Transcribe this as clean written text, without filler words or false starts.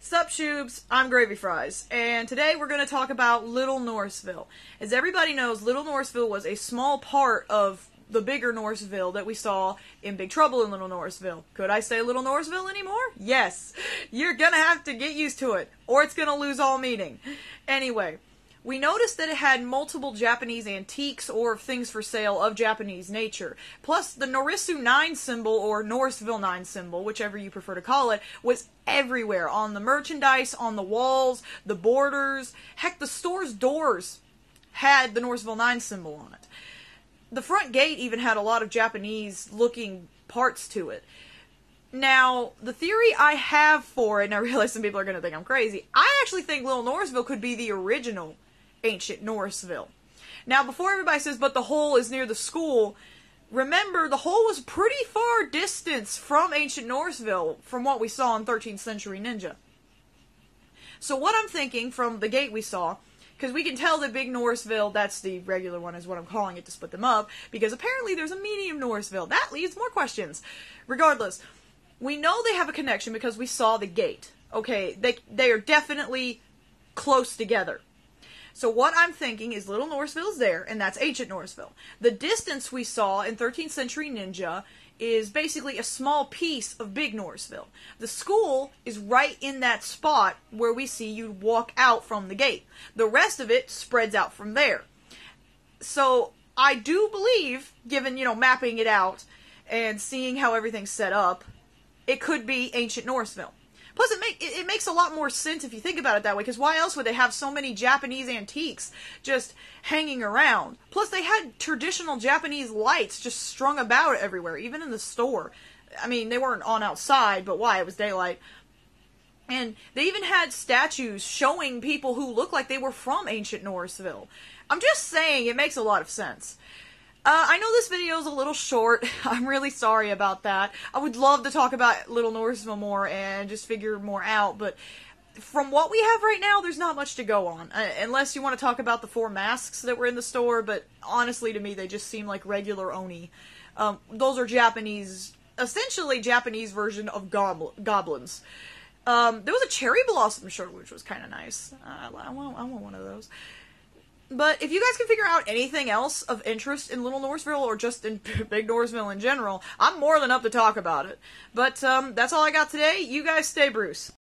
Sup, Shoobs, I'm Gravy Fries, and today we're going to talk about Little Norrisville. As everybody knows, Little Norrisville was a small part of the bigger Norrisville that we saw in Big Trouble in Little Norrisville. Could I say Little Norrisville anymore? Yes. You're going to have to get used to it, or it's going to lose all meaning. Anyway, we noticed that it had multiple Japanese antiques or things for sale of Japanese nature. Plus, the Norisu 9 symbol, or Norrisville 9 symbol, whichever you prefer to call it, was everywhere. On the merchandise, on the walls, the borders. Heck, the store's doors had the Norrisville 9 symbol on it. The front gate even had a lot of Japanese-looking parts to it. Now, the theory I have for it, and I realize some people are going to think I'm crazy, I actually think Little Norrisville could be the original ancient Norrisville. Now, before everybody says, but the hole is near the school, remember, the hole was pretty far distance from ancient Norrisville, from what we saw in 13th Century Ninja. So what I'm thinking from the gate we saw, because we can tell that Big Norrisville, that's the regular one is what I'm calling it to split them up, because apparently there's a medium Norrisville. That leaves more questions. Regardless, we know they have a connection because we saw the gate. Okay, they are definitely close together. So what I'm thinking is Little Norrisville is there, and that's ancient Norrisville. The distance we saw in 13th Century Ninja is basically a small piece of Big Norrisville. The school is right in that spot where we see you walk out from the gate. The rest of it spreads out from there. So I do believe, given, mapping it out and seeing how everything's set up, it could be ancient Norrisville. Plus, it makes a lot more sense if you think about it that way, because why else would they have so many Japanese antiques just hanging around? Plus, they had traditional Japanese lights just strung about everywhere, even in the store. I mean, they weren't on outside, but why? It was daylight. And they even had statues showing people who looked like they were from ancient Norrisville. I'm just saying, it makes a lot of sense. I know this video is a little short. I'm really sorry about that. I would love to talk about Little Norrisville more and just figure more out, but from what we have right now, there's not much to go on. Unless you want to talk about the 4 masks that were in the store, but honestly to me, they just seem like regular Oni. Those are Japanese, essentially Japanese version of goblins. There was a cherry blossom shirt, which was kind of nice. I want one of those. But if you guys can figure out anything else of interest in Little Norrisville, or just in Big Norrisville in general, I'm more than up to talk about it. But that's all I got today. You guys stay Bruce.